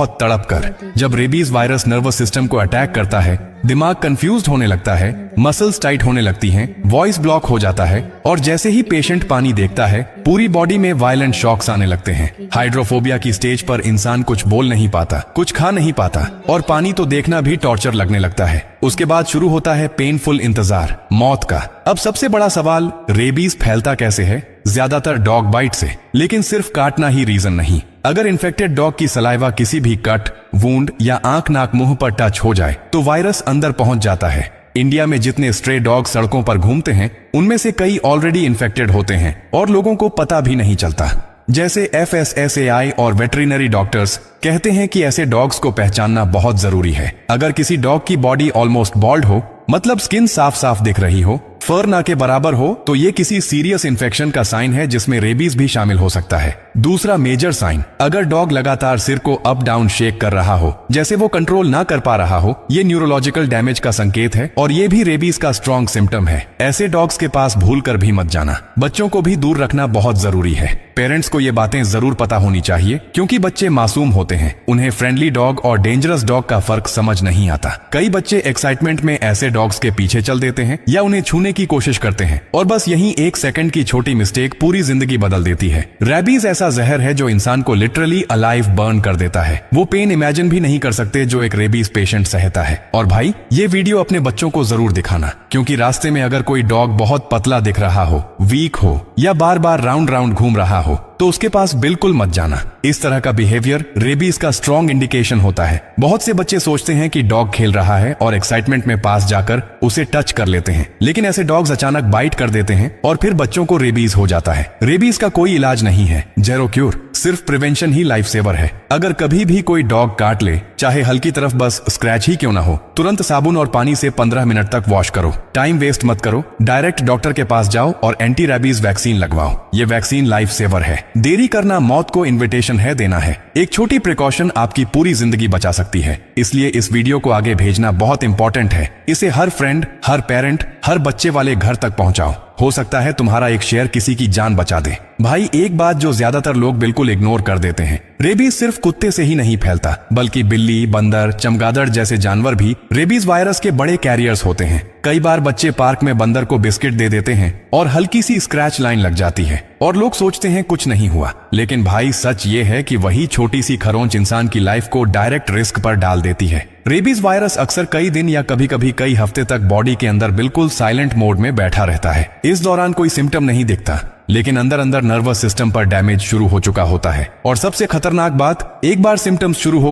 बहुत तड़प कर। जब रेबीज वायरस नर्वस सिस्टम को अटैक करता है, दिमाग कंफ्यूज्ड होने लगता है, मसल्स टाइट होने लगती हैं, वॉइस ब्लॉक हो जाता है और जैसे ही पेशेंट पानी देखता है पूरी बॉडी में वायलेंट शॉक्स आने लगते हैं। हाइड्रोफोबिया की स्टेज पर इंसान कुछ बोल नहीं पाता, कुछ खा नहीं पाता और पानी तो देखना भी टॉर्चर लगने लगता है। उसके बाद शुरू होता है पेनफुल इंतजार, मौत का। अब सबसे बड़ा सवाल, रेबीज फैलता कैसे है? ज्यादातर डॉग बाइट से, लेकिन सिर्फ काटना ही रीजन नहीं। अगर इन्फेक्टेड डॉग की सलाइवा किसी भी कट, वुंड या आंख नाक मुंह पर टच हो जाए तो वायरस अंदर पहुंच जाता है। इंडिया में जितने स्ट्रे डॉग सड़कों पर घूमते हैं उनमें से कई ऑलरेडी इन्फेक्टेड होते हैं और लोगों को पता भी नहीं चलता। जैसे FSSAI और वेटरिनरी डॉक्टर्स कहते हैं कि ऐसे डॉग्स को पहचानना बहुत जरूरी है। अगर किसी डॉग की बॉडी ऑलमोस्ट बॉल्ड हो, मतलब स्किन साफ साफ दिख रही हो, फर ना के बराबर हो, तो ये किसी सीरियस इन्फेक्शन का साइन है जिसमें रेबीज भी शामिल हो सकता है। दूसरा मेजर साइन, अगर डॉग लगातार सिर को अप डाउन शेक कर रहा हो, जैसे वो कंट्रोल ना कर पा रहा हो, ये न्यूरोलॉजिकल डैमेज का संकेत है और ये भी रेबीज का स्ट्रॉन्ग सिम्टम है। ऐसे डॉग्स के पास भूल कर भी मत जाना। बच्चों को भी दूर रखना बहुत जरूरी है। पेरेंट्स को ये बातें जरूर पता होनी चाहिए क्योंकि बच्चे मासूम होते हैं, उन्हें फ्रेंडली डॉग और डेंजरस डॉग का फर्क समझ नहीं आता। कई बच्चे एक्साइटमेंट में ऐसे डॉग्स के पीछे चल देते हैं या उन्हें छूने की कोशिश करते हैं और बस यहीं 1 सेकंड की छोटी मिस्टेक पूरी जिंदगी बदल देती है। रेबीज ऐसा जहर है जो इंसान को लिटरली अलाइव बर्न कर देता है। वो पेन इमेजिन भी नहीं कर सकते जो एक रेबीज पेशेंट सहता है। और भाई, ये वीडियो अपने बच्चों को जरूर दिखाना, क्योंकि रास्ते में अगर कोई डॉग बहुत पतला दिख रहा हो, वीक हो या बार बार राउंड राउंड घूम रहा हो तो उसके पास बिल्कुल मत जाना। इस तरह का बिहेवियर रेबीज का स्ट्रॉन्ग इंडिकेशन होता है। बहुत से बच्चे सोचते हैं कि डॉग खेल रहा है और एक्साइटमेंट में पास जाकर उसे टच कर लेते हैं, लेकिन ऐसे डॉग्स अचानक बाइट कर देते हैं और फिर बच्चों को रेबीज हो जाता है। रेबीज का कोई इलाज नहीं है, जेरो क्यूर, सिर्फ प्रिवेंशन ही लाइफ सेवर है। अगर कभी भी कोई डॉग काट ले, चाहे हल्की तरफ बस स्क्रैच ही क्यों ना हो, तुरंत साबुन और पानी से 15 मिनट तक वॉश करो। टाइम वेस्ट मत करो, डायरेक्ट डॉक्टर के पास जाओ और एंटी रेबीज वैक्सीन लगवाओ। ये वैक्सीन लाइफ सेवर है। देरी करना मौत को इन्विटेशन है देना है। एक छोटी प्रिकॉशन आपकी पूरी जिंदगी बचा सकती है। इसलिए इस वीडियो को आगे भेजना बहुत इंपॉर्टेंट है। इसे हर फ्रेंड, हर पेरेंट, हर बच्चे वाले घर तक पहुंचाओ। हो सकता है तुम्हारा एक शेयर किसी की जान बचा दे। भाई, एक बात जो ज्यादातर लोग बिल्कुल इग्नोर कर देते हैं, रेबीज सिर्फ कुत्ते से ही नहीं फैलता, बल्कि बिल्ली, बंदर, चमगादड़ जैसे जानवर भी रेबीज वायरस के बड़े कैरियर्स होते हैं। कई बार बच्चे पार्क में बंदर को बिस्किट दे देते हैं और हल्की सी स्क्रैच लाइन लग जाती है और लोग सोचते हैं कुछ नहीं हुआ, लेकिन भाई सच ये है कि वही छोटी सी खरोंच इंसान की लाइफ को डायरेक्ट रिस्क पर डाल देती है। रेबीज वायरस अक्सर कई दिन या कभी कभी कई हफ्ते तक बॉडी के अंदर बिल्कुल साइलेंट मोड में बैठा रहता है। इस दौरान कोई सिम्टम नहीं दिखता, लेकिन अंदर अंदर नर्वस सिस्टम पर डैमेज शुरू हो चुका होता है। और सबसे खतरनाक बात, एक बार सिम्टम्स शुरू हो